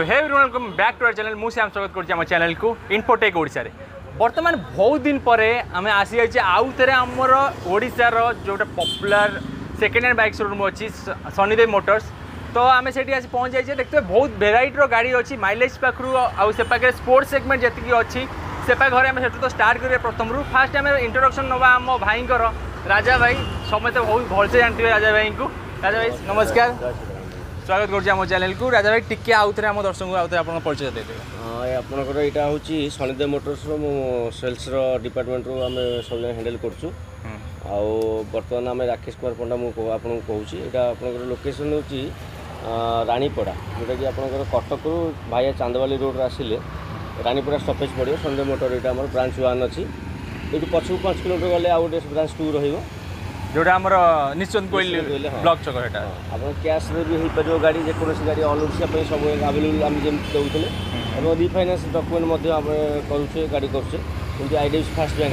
Hey everyone welcome back to our channel मु श्याम स्वागत करछि हम चैनल को इन्फोटेक ओडिसा रे वर्तमान बहुत दिन पर आम आसी जाइए आउ थे आमर ओडिशार जोटा popular second hand bike showroom अच्छी सनीदेव मोटर्स। तो आम से आसी पहुँच जाइए देखते बहुत भेराइटर गाड़ी अच्छी माइलेज पाखु आउ से पाखे स्पोर्ट्स सेगमेंट जी अच्छी से घरे आम से तो स्टार्ट करेंगे प्रथम रू फास्ट आम इंट्रोडक्शन नवा आम भाई राजा भाई समस्त बहुत भलसे जानते राजा भाई को। राजा भाई नमस्कार स्वागत कर चैनल को। राजा भाई टिके आउ थे आम दर्शक को आउ थे आप परिचय देते हाँ आपंकर यहाँ हूँ सनीदेव मोटर्स सेल्स डिपार्टमेंट रू आम सब हैंडल करूँ बर्तमान आम राकेश कुमार पंडा मुझे आपको कहूँ यहाँ आप लोकेशन हूँ रानीपड़ा जोटा कि आपंकर कटक रू भाया चांदवाली रोड आसिले रानीपड़ा स्टपेज पड़ो सनीदेव मोटर यहाँ आम ब्रांच 1 अच्छी ये पछू 5 किलोमीटर गले आउ गए ब्रांच 2 रही जोटा आमर निश्चिंत कोइल ब्लॉक छक है आप कैश भी हो पार गाड़ी जेकोसी गाड़ी ऑन रोड से सब अवेलेबल आम जमी दौले और रिफाइनान्स डॉक्यूमेंट करुचे गाड़ी करुचे जमी आईडीएफसी फास्ट बैंक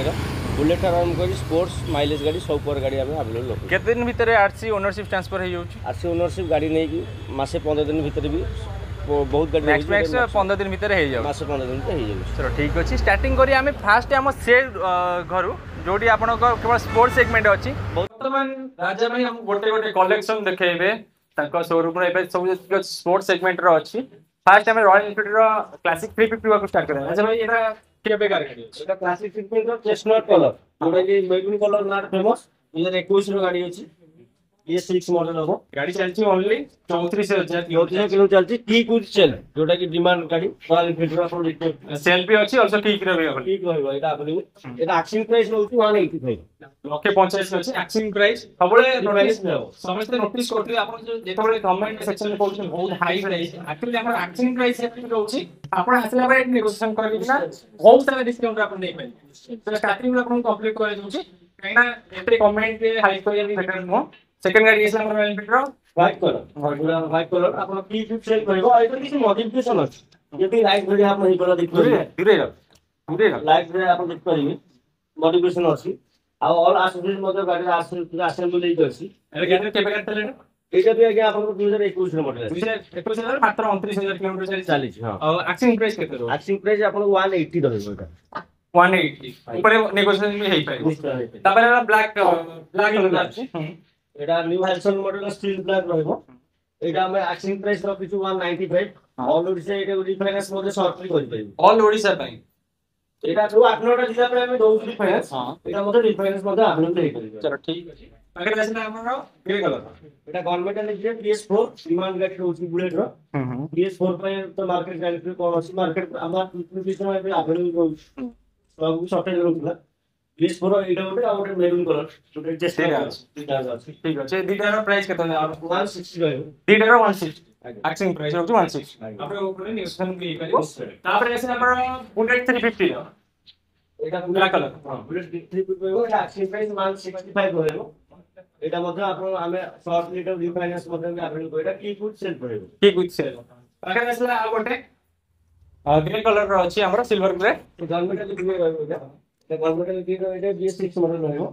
बुलेट आरंभ कर स्पोर्ट्स माइलेज गाड़ी सब पर गाड़ी आम अवेलेबल केते दिन भितर आरसी ओनरशिप ट्रांसफर हो आरसी ओनरशिप गाड़ी नहीं मासे 15 दिन भितर भी बहुत गाड़ी मैक्स 15 दिन भितर हो जाए मासे 15 दिन हो चलो ठीक अच्छे स्टार्टिंग करी आम फास्ट आम से घर जोटी आप केवल स्पोर्ट्स सेगमेंट अच्छी बर्तमान राजा भाई हम गोटे गोटे कलेक्शन देखेबे शोरूम सब स्पोर्ट्स सेगमेंट अच्छी फास्ट आम रॉयल एनफील्ड क्लासिक 350 को स्टार्ट करें। राजा भाई एटा केबे कार गाड़ी एटा क्लासिक 350 चेस्टनट कलर जोटा कि मेरून कलर ना फेमस 2021 रो गाड़ी अछि ये 6 मॉडल हो गाड़ी चलची ओनली 34,000 किलो चलची की कुछ सेल जोटा कि डिमांड गाड़ी रॉयल एनफील्ड रो अपन देखते सेल भी अछि आल्सो ठीक रहबे ठीक रहबो एटा अपन एटा आक्सिंग प्राइस होउची 185 लक्षे 85 अछि आक्सिंग प्राइस सबले नोटिस समस्त नोटिस करथि आपण जेतबे कमेंट सेक्शन में कहउछन बहुत हाई प्राइस एक्चुअली हमर आक्सिंग प्राइस एति रहउची आपण आसला बारे नेगोशिएशन करबी ना बहुत सारा डिस्काउंट आपण नै पाइ तो स्टार्टिंग में आपण कंप्लीट कर दूची काइना एते कमेंट हाई कर बेटर नो सेकंड गाड़ी एसला हमर एनफील्ड व्हाइट कलर आपण की फिट सेल करबो आ एतो किसी मॉडिफिकेशन अछि यदि लाइट घड़ी आप नहीं कलर देख दूरे लाइट घड़ी आप देख परिबे मॉडिफिकेशन अछि आ ऑल एसेसरीज मते गाड़ी असेंबल लेइ अछि अरे गाड़ी केबे करतले एटा भी आगे आपन 2021 रो मॉडल 2021 मात्र 29,000 किलोमीटर चली हां और एक्सिंग प्राइस केते रो एक्सिंग प्राइस आपन 180 रहबो एटा 180 ऊपर नेगोशिएशन भी हेई पाइ तबरे ब्लैक कलर अछि एटा न्यू हेल्सन मॉडल स्टील ब्लैक रहबो एटा में एक्सिंग प्राइस रो किछु 195 ऑल ओडिसा एटा रिफाइनेंस मध्ये शॉर्टली करि पाइबो ऑल ओडिसा पई एटा जो 8-9टा जिल्ला पे हमें दउछ रिफाइनेंस हां एटा मध्ये रिफाइनेंस मध्ये आपन देइ करिबो चलो ठीक अछि अगर जैसे हमरो ग्रे कलर एटा गवर्नमेंट ने जे PS4 डिमांड गाड़ी होची बुलेट रो PS4 पे तो मार्केट वैल्यू कोन अछि मार्केट हमरा पिछन में अवेलेबल होची सब शॉर्टेज रहउला PS4 एटा गोटे आ गोटे मेरून कलर जोटे जस्ट ठीक अछि दीटार प्राइस केते 160 रहयो दीटार 160 एक्सिंग प्राइस होची 160 आपरे ऊपर नेगोशिएशन भी करियो तापर ऐसे हमर बुलेट 350 एटा ब्लैक कलर हां बुलेट 350 रहयो एक्सिंग प्राइस 165 रहयो एटा मध्ये आपण हमें शॉर्ट लीटर रिफाइनेंस मध्ये भी अवेलेबल एटा की गुड सेल पड़ेबो की गुड सेल अगर ऐसे आ गोटे ग्रे कलर रो अछि हमर सिल्वर ग्रे गवर्नमेंट के रहयो एटा गवर्नमेंट के एटा BS6 मॉडल रहयो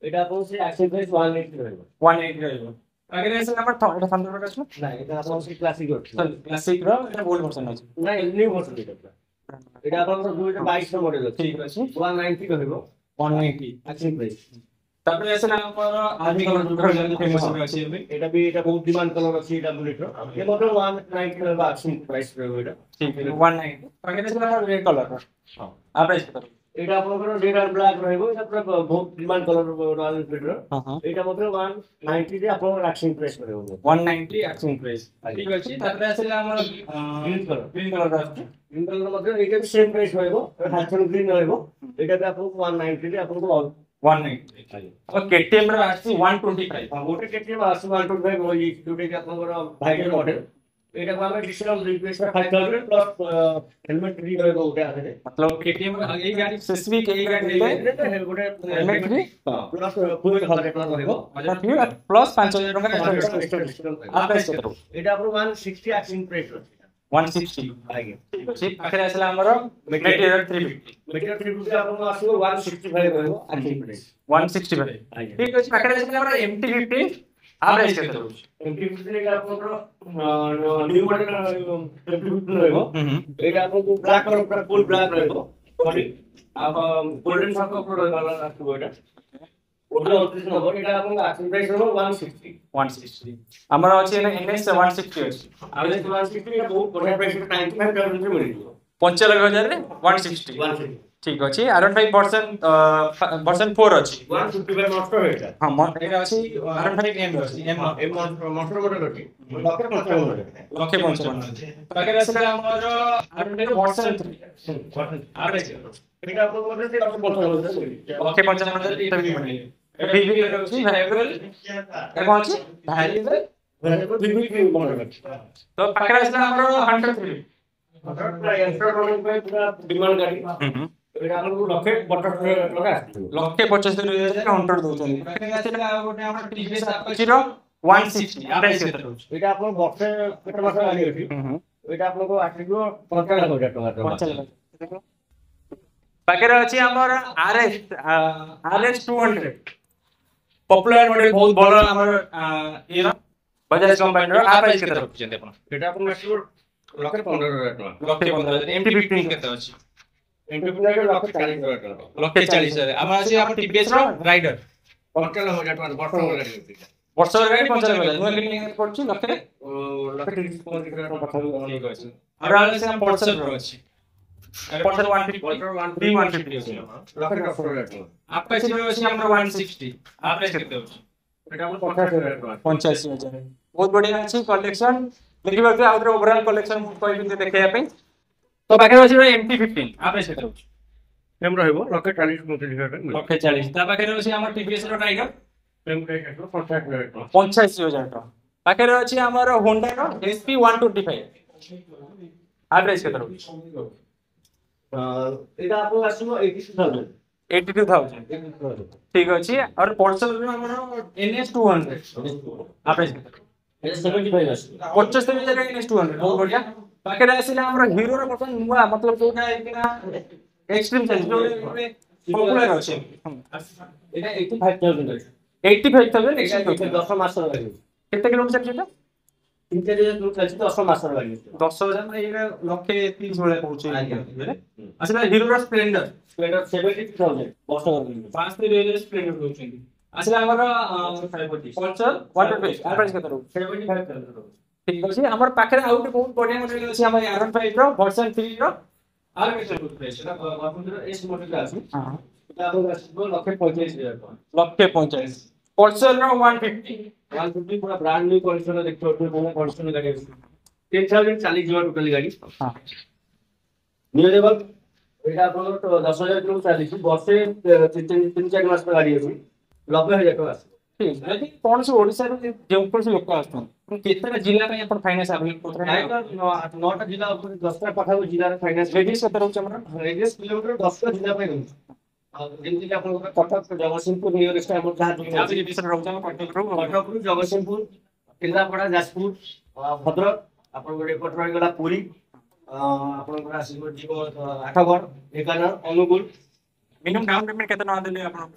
एटा आपण से एक्सिंग प्राइस 180 रहयो 180 रहयो अगर ऐसे नंबर एटा थंडरबर्ड अछि ना एटा आपण से क्लासिक अछि क्लासिक रो एटा गोल्ड वर्जन अछि ना न्यू वर्जन एटा आपण 2022 रो मॉडल अछि ठीक अछि 190 रहयो 180 एक्सिंग प्राइस तापर ऐसे हमर आर्मी कलर जो जल्दी फेमस हो अछि एटा भी एटा बहुत डिमांड कलर अछि एटा बुलेट रो ये मतलब 190 रहबा एक्सिंग प्राइस रहयो एटा ठीक है 190 अगर ऐसे हमर रेड कलर हां आ प्राइस कतो एटा आपनकर रेड एंड ब्लैक रहबो एटा पूरा बहुत डिमांड कलर रॉयल एनफील्ड रो हां एटा मतलब 190 रे आपन एक्सिंग प्राइस रहबो 190 एक्सिंग प्राइस ठीक अछि तापर ऐसे हमर ग्रीन कलर ग्रीन कलर मतलब एटा भी सेम प्राइस रहबो हैचन ग्रीन रहबो एटा भी आपन 190 रे आपन को 190 और केटीएम रे आसी 125 हां गोटे केटीएम आसी 125 होई जोटे कि आपनकर भाइटर मॉडल एटा को हमें additional replacement 5000 plus helmet free रहबो गोटे आथे मतलब केटीएम ए गाड़ी स्पेसिफिक ए गाड़ी ले गोटे हेलमेट फ्री प्लस फुल हजार टका रहबो हजार फ्री प्लस 5000 टका एक्स्ट्रा आ प्राइस कतो एटा आपन 160 एक्सिंग प्राइस रो 160 आगे ठीक आखिर आसला हमरो मेटेरियल 350 आपन आसीबो 165 रहबो एक्सिंग प्राइस 165 ठीक अछि आखिर आसला हमरो MT50 ଆଭରେଜ କେତେ ରହୁଛି? MT-15 ଏଇଟା ଆପଣଙ୍କର ନ୍ୟୁ ମଡେଲ MT-15 ରହିବ। ଏଇଟା ଆପଣଙ୍କୁ ବ୍ଲାକ୍ କଲର ପୁରା ଫୁଲ୍ ବ୍ଲାକ୍ ରହିବ ବଡି ଆଉ ଗୋଲ୍ଡେନ ସକ୍ ରହିବ ଆସିବ ଏଇଟା। ଓଡିଆ 29 ନମ୍ବର ଏଇଟା ଆପଣଙ୍କୁ ଆକ୍ସେସ ପ୍ରାଇସ୍ ରହିବ 160 160 ଆମର ଅଛି ଏନା NS 160 ଅଛି। ଆଉ NS 160 ଏଇଟା ବହୁତ ବଢିଆ ପ୍ରାଇସ୍ 95,000 ରେ ମିଳିଯିବ। 95,000 ରେ 160 ठीक अछि। R15 वर्जन 4 अछि 155 मॉन्स्टर एटा। हां एटा अछि R15 M अछि M मॉन्स्टर मॉडल अछि लखे 55 लखे 55 पाके असले हमर R15 वर्जन 3 एवरेज एटा आपको बोलते से लखे 55 लखे 55 एटा भी मिले एटा भी अछि वेरिएबल एटा अछि वेरिएबल भी मॉडल अछि। तो पाके असले हमर 103 डिमांड गाड़ी एटा आपको लखे 75 टका आसी लखे 75,000 100 दउछन पाके असले गोटे हमर TVS Apache रो 160 एवरेज केते रहउछ? एटा आपन वर्षे केते मास गाड़ी अछि एटा आपनको आसीबो 55,000 टका। पाके अछि हमर RS 200 पॉपुलर मॉडल बहुत बड़ा हमर ये बजाज कंपनी रो एवरेज केते रखुछन आपण? एटा आपन आसीबो लखे 15,000 टका। लखे 15,000 MT-15 केते अछि? MT-15 लखे 40,000 टका। लखे 40,000 हमर अछि हमर TVS रो राइडर 55,000 टका वर्ष गाड़ी अछि। वर्ष गाड़ी 55,000 नुआ किनी पड़छि लखे 30,000 टका ठीक अछि। और आले से हम पल्सर रो अछि पल्सर 150 150 अछि लखे 10,000 टका। Apache रो अछि हमर 160 एवरेज केते अछि? एटा आपन 85,000 टका। 85,000 बहुत बढ़िया अछि कलेक्शन देखिबा के आउटर ओवरऑल कलेक्शन कहबि देखैया पे तो बाकी अछि MT-15 एवरेज केते अछि? एम रहइबो लखे 40,000 टका। लखे 40 ता बाकी अछि हमर TVS रो राइडर एम प्राइस आसीबो 85,000 टका। 85,000 टका बाकी अछि हमर Honda रो SP 125 एवरेज केते अछि? एटा आपन आसीबो 82,000 ठीक अछि। और पल्सर रो हमर NS 200 एवरेज केते? एटा 75 आसीबो 75,000 NS 200 बहुत बढ़िया बाकी आसीला हमर हीरो रो वर्जन नुआ मतलब जोटा एकिना एक्सट्रीम चेंज जो पॉपुलर अछि एटा 85,000 अछि। 85,000 एटा 10 मास गाड़ी केते किलोमीटर जेटा? इंटेरियर लुक अछि 10 मास गाड़ी 10,000 में एटा लखे 30 भले पहुंचे असला हीरो रो स्प्लेंडर 70,000 वर्ष गाड़ी 5,000 स्प्लेंडर होचेंदी असला हमर पल्सर 125 एवरेज केते रहउ? 75,000 ठीक अछि। हमर पाखरे आउट बहुत बढ़िया मॉडल अछि हमर R15 रो वर्जन 3 रो आर केते प्राइस आपन एस मॉडल अछि। हां एटा आपन आसीबो लखे 45,000 टका। लखे 45 पल्सर रो 150 पूरा ब्रांड न्यू कंडीशन देखियो पूरा कंडीशन गाड़ी अछि। 10,000 40 जीवा टोटल गाड़ी। हां न्यू लेवल एटा आपन 10,000 किलो चालीस वर्षे 3-4 मास गाड़ी अछि 90,000 टका। ठीक यदि कोन से ओडिसा रो जे ऊपर से लोक आछन केतेटा जिल्ला पे अपन फाइनेंस अवेलेबल कोथरा नाइ तो 9टा जिल्ला ऊपर 10टा पाखा जिल्ला रे फाइनेंस रेडियस केते रहउछ हमर? रेडियस किलोमीटर 10टा जिल्ला पे रहउछ। आ जेंति कि आपन कटक जगतसिंहपुर नियरेस्ट हमर जहां आप ये विषय रहउछ हम कटक रो कटक जगतसिंहपुर केन्द्रापड़ा जाजपुर भद्रक आपन गोटे एपट रहि गला पुरी आपन गोटे आसीबो जीव Athagarh Dhenkanal Angul minimum down payment केते न देले अपन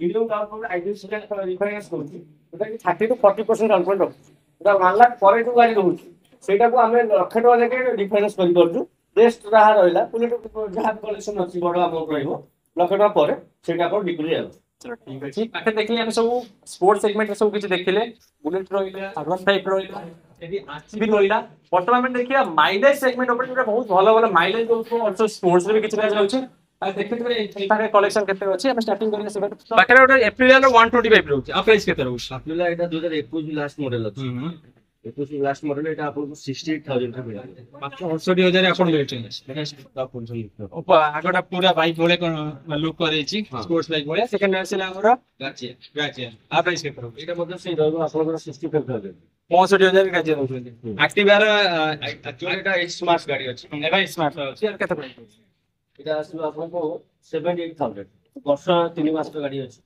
मिनिमम डाउन पेमेंट आईडीसी का रिफाइनेंस करूची एटा कि 30 to 40% डाउन पेमेंट एटा 1 लाख ପରେ जो गाड़ी रहउची सेटा को हमें लक्ष टका लेके रिफाइनेंस करि परजु रेस्ट रहा रहला पुलिस जहां कलेक्शन अछि बड़ अमाउंट रहइबो लक्ष टका ପରେ सेटा को डिग्री आलो। चलो ठीक अछि। आके देखली हम सब स्पोर्ट्स सेगमेंट सब किछ देखिले बुलेट रहिला R15 रहिला यदि आरसीबी रहिला वर्तमान में देखिया माइलेज सेगमेंट ऊपर बहुत भलो भलो माइलेज दोस्तो और स्पोर्ट्स रे भी किछ जाउची आ देखितबे तारे कलेक्शन केते अछि हम स्टार्टिंग करिया से बाकी ओटा एप्रिल रो 125 रहउची आ प्राइस केते रहउची? आपला एटा 2021 लास्ट मॉडल अछि 21 लास्ट मॉडल एटा आपन 68,000 रे मिला मात्र 68,000 अपन लेटे ऊपर आगोटा पूरा बाइक बोले लुक करैछि स्पोर्ट्स बाइक बोले सेकंड आसेला हमर गाचिया आ प्राइस केते रहउची? एटा मतलब से रहबो आपन 65,000 65,000 गाचिया रहउची एक्टिवा रो एक्चुअली एटा स्मार्ट गाड़ी अछि एबा स्मार्ट अछि यार केते प्राइस? एटा आसीबो आपन को 78,000 वर्ष 3 मास गाड़ी अछि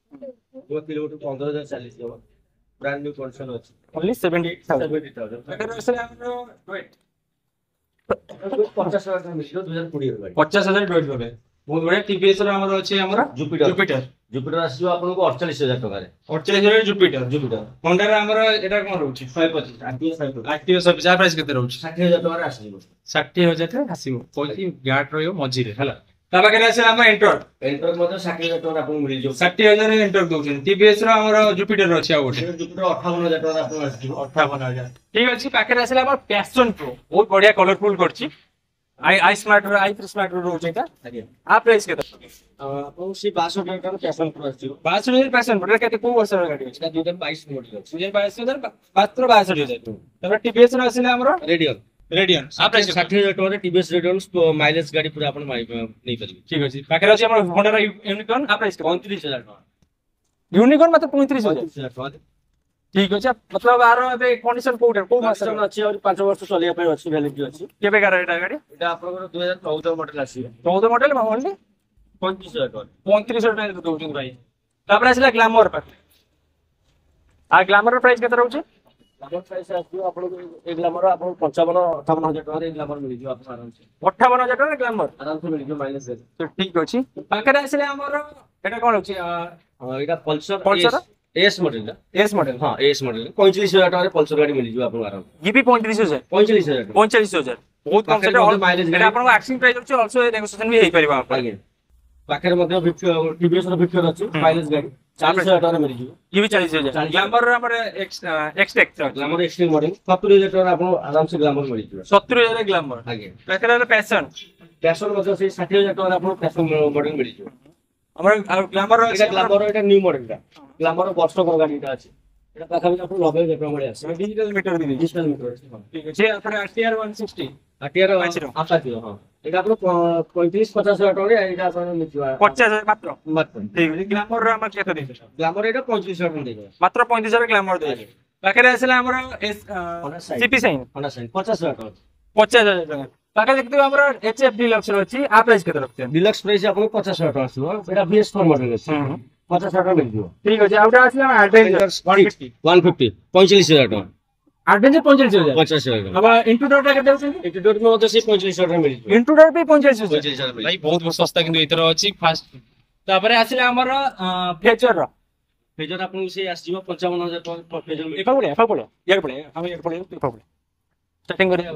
2 किलोमीटर 15,040 जमा ब्रांड न्यू कंडीशन अछि ओनली 78,000 70,000 अगर आसेला हमर वेट 50,000 मिलियो 2020 गाड़ी 50,000 वेट होबे बहुत बढ़िया टीवीएस रो हमर अछि हमर जुपिटर जुपिटर आसीबो आपनको 48000 टका रे 48,000 जुपिटर जुपिटर होंडा रे हमर एटा कोन रहउची 125 एक्टिवा सर्विस आ प्राइस केते रहउची 60000 टका रे आसीबो 60,000 रे आसीबो कोई गाट रहियो मझी रे हला ता पाखे आसे हम एंटर एंटर मते 60000 टका आपनको मिल जो 60,000 रे एंटर दोछन टीवीएस रो हमर जुपिटर रो छी आ गोटे जुपिटर 58000 टका आपनको आसीबो 58,000 ठीक अछि पाखे आसे हमर पैशन प्रो बहुत बढ़िया कलरफुल करछि आई स्मार्ट रो आई स्मार्ट रो रहउची का आगे आ प्राइस केते आपनको से 62000 टका पैशन प्रो आसीबो 62,000 पैशन प्रो केते को वर्ष रो गाडी एटा 2022 मॉडल अछि 22,000 मात्र 62,000 तबे टीवीएस रो आसिले हमर रेडियन रेडियन आ प्राइस 60000 टका रे टीवीएस रेडियन माइलेज गाड़ी पूरा आपण नै परिबे ठीक अछि पाखे अछि हमर होंडा रो यूनिकॉर्न आ प्राइस 35000 टका यूनिकॉर्न मतलब 35,000 35000 टका ठीक अछि मतलब आरो एबे कंडीशन को मास कंडीशन अछि और 5 वर्ष चलिया पे अछि वैलिडिटी अछि केबे गारा एटा गाडी एटा आपन 2014 मॉडल आसी 14 मॉडल ओनली 35000 टका 35,000 टाइम दोउछन भाई तापर आसिला ग्लैमर पर आ ग्लैमर प्राइस केते रहउची ग्लैमर प्राइस आसी आपन एक ग्लैमर आपन 55 58000 टका रे ग्लैमर मिल जो आपन आराम से 58,000 टाका ग्लैमर आराम से मिल जो माइलेज दे तो ठीक अछि पाकर आसिले हमर एटा कोन होची एटा Pulsar S model S model हां एस मॉडल 35000 टका रे पल्सर गाड़ी मिल जो आपन आराम ये भी 35,000 45000 बहुत कम सेटा ऑल माइलेज एटा आपन एक्सिंग प्राइस होची आल्सो नेगोशिएशन भी हेई परिबा आपन आगे पाकर मध्ये टीवीएस रो फीचर अछि माइलेज गाड़ी 40000 टका रे मिल जो ये भी 40,000 ग्लैमर हमर एक्सटेक्स ग्लैमर एक्सट्रीम मॉडल 70000 टका आपन आराम से ग्लैमर मिल जो 70,000 ग्लैमर आगे पाकर पैशन पैशन मध्ये से 60000 टका आपन पैशन मॉडल मिल जो हमर ग्लैमर एटा ग्लैमर एटा न्यू मॉडल टा ग्लैमर वर्ष को गाड़ी टा अछि एटा पाखा भी आपन 90000 टका मिल आसी डिजिटल मीटर भी डिजिटल मीटर ठीक अछि आपन आरटीआर 160 आरटीआर आपाची हां एटा आपन 35 50000 टका रे एटा आपन मिल जो 50,000 मात्र मात्र ठीक अछि ग्लैमर हम केते दे ग्लैमर एटा 35000 टका दे मात्र 35,000 ग्लैमर दे पाखरे आसिला हमर सीपी साइन होना साइन 50000 टका 50,000 टका पाखे देखते हमर एचएफ डिलक्स रो अछि आ प्राइस केते रखते डिलक्स प्राइस आपन 50000 टका आसीबो एटा बीएस4 मॉडल अछि 50000 टका मिल जो ठीक अछि आउटा आसिला एडवेंचर 150 45000 टका एडवेंचर 45,000 50000 टका अब इंट्रोडर केते अछि इंटीरियर में मध्ये से 45000 टका मिल जो इंट्रोडर भी 45,000 45000 भाई बहुत सस्ता किंतु एतर अछि फास्ट तापरे आसिला हमर फेचर रो फेजर आपन से आसीबो 55000 टका फेजर मिल एफा पड़े यार पड़े हम यार पड़े एफा पड़े स्टार्टिंग करिया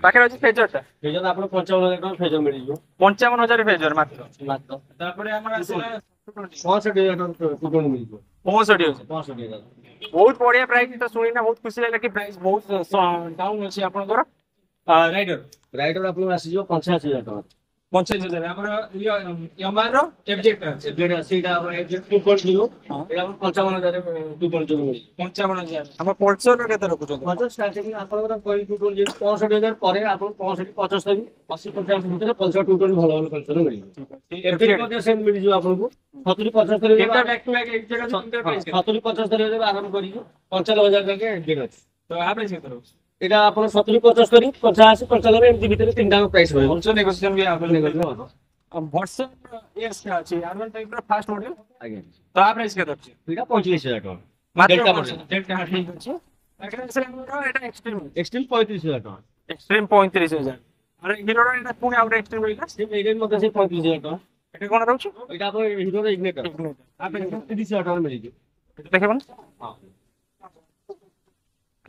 पाखे अछि फेचर ता फेजर आपन 55000 टका फेजर मिल जो 55,000 फेचर मात्र मात्र तापरे हमर आसिला 65000 टका टोटल मिल जो 65,000 65000 बहुत बढ़िया प्राइस तो सुनी ना बहुत खुशी लागला कि प्राइस बहुत डाउन अछि आपनकर राइडर राइडर आपन आसीबो 85000 टका 45,000 हमर यमारो एफजेक्ट अछि जेडा सीटा एफजेक्ट 2.0 एटा 55000 2.0 मिल 55,000 हम पल्सर रो केते रखु मतलब स्टार्टिंग आपन कोई 2.0 65000 परे आपन 65 75 80% ଭିତରେ पल्सर 2.0 भलो भलो पल्सर मिल एफजेक्ट मध्ये सेम मिल जो आपन को 70 75 एकटा बैक टू बैक एक जगह सुंदर प्राइस 70 75 आराम करी 95000 तक एफजेक्ट अछि तो आ प्राइस केते रखु एटा आपन 70 75 50 95 एमती भीतर तीनटा प्राइस होय ऑल्सो नेगोशिएशन भी नेगोशिएशन अवेलेबल अब वर्सन एस का अछि आर1 टाइप रो फास्ट मॉडल आगे तो आ प्राइस केते अछि एटा 45000 टका मात्र डेल्टा मॉडल डेल्टा ठीक अछि अगर से हमरो एटा एक्सट्रीम एक्सट्रीम 35000 टका एक्सट्रीम 35,000 अरे हीरो रो एटा पुनी आउट एक्सट्रीम रहिला सेम एजेंट मध्ये से 35000 टका एटा कोन रहउछ एटा आप हीरो रो इग्निटर आप 30000 टका मिल जो देखबन हां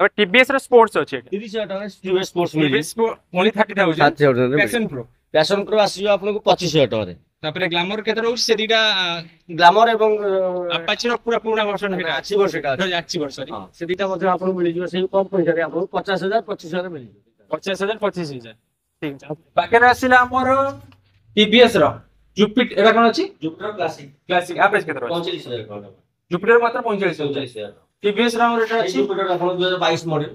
अब टीवीएस रो स्पोर्ट्स अछि 30000 टका टीवीएस स्पोर्ट्स मिल TVS only 30,000 7,000 Passion Pro Passion Pro आसीयो आपन को 25000 टका रे तापरे ग्लैमर केते रहउछ से दिटा ग्लैमर एवं अपाची रो पूरा पुराना वर्जन हेटा अच्छी वर्ष का अच्छी वर्ष हां से दिटा मध्ये आपन मिल जो से कम पैसा रे आपन 50000 25000 मिल जो 50,000 25,000 ठीक छै पाके आसिला हमर टीवीएस रो जुपिटर एरा कोन अछि जुपिटर क्लासिक आ प्राइस केते रहउछ 45000 टका जुपिटर मात्र 45,000 टीवीएस रो हमर एटा अछि जुपिटर आपन 2022 मॉडल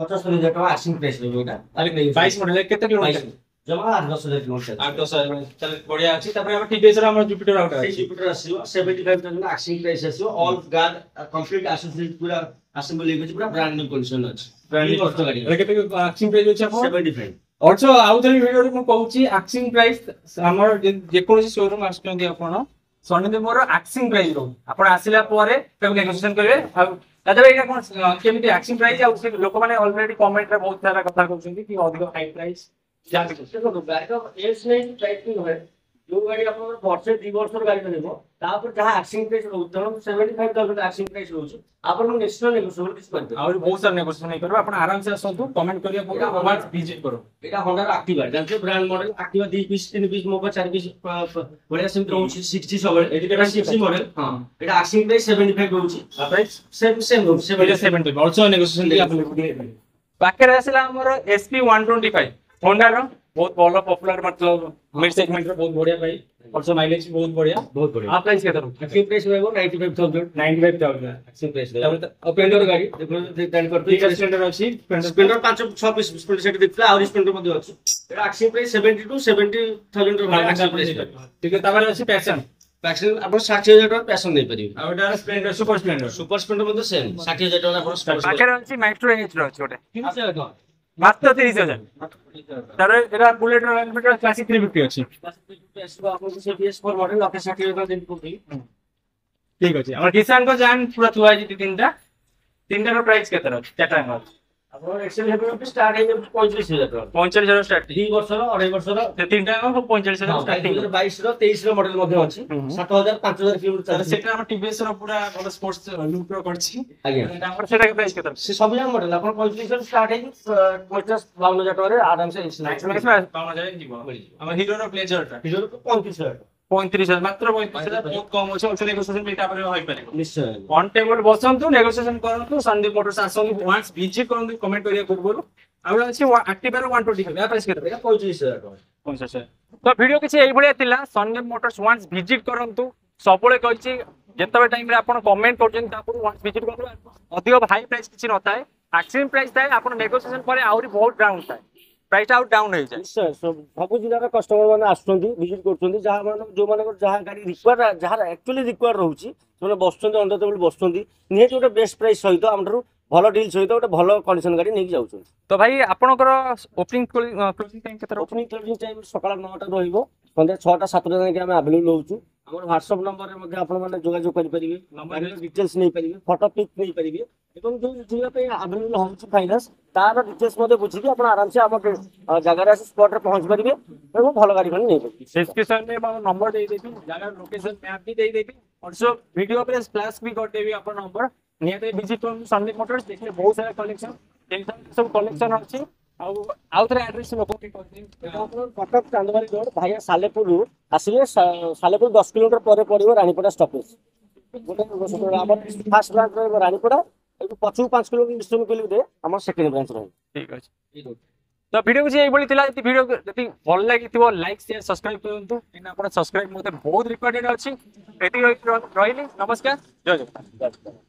75000 टका आसिंग प्राइस रे एटा अरे नहीं 22 मॉडल केते किलोमीटर जमा 8-10,000 किलोमीटर 8-10,000 चल बढ़िया अछि तापर हम टीवीएस रो हमर जुपिटर आउट अछि जुपिटर आसीयो 75000 आसिंग प्राइस आसीयो ऑल गार्ड कंप्लीट एसेसरीज पूरा असेंबल लेके पूरा ब्रांड न्यू कंडीशन अछि ब्रांड न्यू ऑटो गाड़ी केते एक्सिंग प्राइस अछि आपन 75 ऑल्सो आउट वीडियो रे म कहूची एक्सिंग प्राइस हमर जे कोनसी शोरूम आछथि आपन सनी मोर एक्सिंग प्राइस रो आपन आसिला परे तब नेगोशिएशन करबे दादा एटा कोन केमिति एक्सिंग प्राइस आ उसे लोक माने ऑलरेडी कमेंट रे बहुत सारा कथा कहउछन्ती कि अधिक हाई प्राइस जाति देखो बैकअप एज नहीं प्राइस नहीं है जो गाड़ी आपन वर्षे 2 वर्ष गाड़ी रहइबो तापर जहाँ एक्सिंग प्राइस रहउ धरम 75000 एक्सिंग प्राइस रहउछ आपन नेशनल नेगोशिएबल किछ करबे और बहुत सारा नेगोशिएशन नहीं करो अपन आराम से आसंतु कमेंट करिया पूरा वंस विजिट करो। एटा होंडा एक्टिवा जानते brand model Activa 2 piece 3 piece मोबा 4 पीस बढ़िया सिम रहउछ 60 सब एटा 60 मॉडल हां एटा एक्सिंग प्राइस 75 रहउछ प्राइस सेम 70 आल्सो नेगोशिएशन दे अपन पाखे आसला हमर SP 125 होंडा रो बहुत भलो पॉपुलर मतलब मिड सेगमेंट रो बहुत बढ़िया भाई आल्सो माइलेज बहुत बढ़िया आप प्राइस केतर एक्सिंग प्राइस रहइबो 95000 एक्सिंग प्राइस रहइबो स्प्लेंडर गाड़ी देखो डिजाइन करते स्प्लेंडर अछि स्प्लेंडर 5-6 पीस स्प्लेंडर सेट देखला और स्प्लेंडर मध्ये अछि एटा asking price 70 to 70000 row एक्सिंग price ठीक है तबार अछि पैशन पैशन अपन 60000 टका पैशन नहीं परिबे और एटा स्प्लेंडर सुपर स्प्लेंडर मध्ये सेम 60000 टका अपन पाखे अछि माइक्रो एच रो अछि ओटे 30000 टका मात्र 30000 तार एटा बुलेट रो एलिमेंट क्लासिक 350 अछि आपन से PS4 मॉडल आपके 60000 टका दिन को ठीक अछि हमर किसान को जान पूरा थुआ जी तीनटा रो प्राइस केतर अछि चारटा हमर अपन एक्सेल हेबे स्टार्ट है 45000 टका 45000 स्टार्ट 2 वर्ष रो 2.5 वर्ष रो तीनटा को 45000 स्टार्टिंग 2022 रो 23 रो मॉडल मध्ये अछि 7000 5000 किलोमीटर तार सेटा हमर टीवीएस रो पूरा भलो स्पोर्ट्स लुक रो करछि आज्ञा एटा हमर सेटा के प्राइस केतर से सब जन मॉडल अपन 45 स्टार्ट है 50-52000 टका रे आराम से मैक्स में 52000 जीवो हमर हीरो रो प्लेजर टा हीरो को 35000 35000 मात्र 35000 बहुत कम अछि ऑल्सो नेगोशिएशन भी तापर होई पारे निश्चय ऑन टेबल बसंतु नेगोशिएशन करंतु संदीप मोटर्स आसंतु वंस विजिट करंतु कमेंट करिया पूर्व आउ अछि एक्टिवा रो 125 या प्राइस केतर 25000 टका 55000 तो वीडियो किछि एई भलिया थिला संदीप मोटर्स वंस विजिट करंतु सबले कहछि जेतबे टाइम रे आपण कमेंट करजन तापर वंस विजिट करबो अधिक हाई प्राइस किछि नताय एक्चुअल प्राइस थाए आपण नेगोशिएशन परे आउरी बहुत डाउन थाए प्राइस आउट डाउन हो जाए निश्चय सब जिला रे कस्टमर माने आछुंती विजिट करछुंती जहा माने जो माने जहा गाड़ी रिक्वायर जहा एक्चुअली रिक्वायर रहउची माने बसछुंती अंडर टेबल बसछुंती निहे गोटे बेस्ट प्राइस सहित हमरु भलो डील सहित गोटे भलो कंडीशन गाड़ी नेकी जाउछुं। तो भाई आपनकर ओपनिंग क्लोजिंग टाइम केतर ओपनिंग क्लोजिंग टाइम सकाळ 9 टा रहइबो संध्या 6 टा 7 टा जाके हम अवेलेबल होउछु हमर व्हाट्सएप नंबर रे मध्ये आपण माने जोगाजोग करि परिबे नंबर डिटेल्स नै परिबे फोटो पिक नै परिबे एवं जो जिया पे अवेलेबल होउछु फाइनांस तार डिटेल्स मध्ये बुझी कि आपण आराम से हमर जगह रे स्पॉट रे पहुंच परिबे एवं भलो गाड़ी खन नै परिबे डिस्क्रिप्शन में हम नंबर दे देबी जगह लोकेशन मैप भी दे देबी आल्सो वीडियो पे स्प्लैश भी कर देबी अपन नंबर नियते विजिट करन संदीप मोटर्स देखले बहुत सारा कलेक्शन सब कलेक्शन अछि आउ थरे एड्रेस लोको के कर दे अपन कटक चांदबारी रोड भाया सालेपुर आसिले सालेपुर 10 किलोमीटर परे पड़िबो रानीपड़ा स्टॉपेज गोटे हमर फर्स्ट ब्रांच रे रानीपड़ा एतु पछु 5 किलोमीटर डिस्टेंस के लिए हमर सेकंड ब्रांच रहे ठीक अछि तो वीडियो जे एबोली थिला यदि वीडियो यदि भल लागिथिबो लाइक शेयर सब्सक्राइब करंतु इन आपण सब्सक्राइब मते बहुत रिक्वायर्ड अछि एति रहिली नमस्कार जय जय।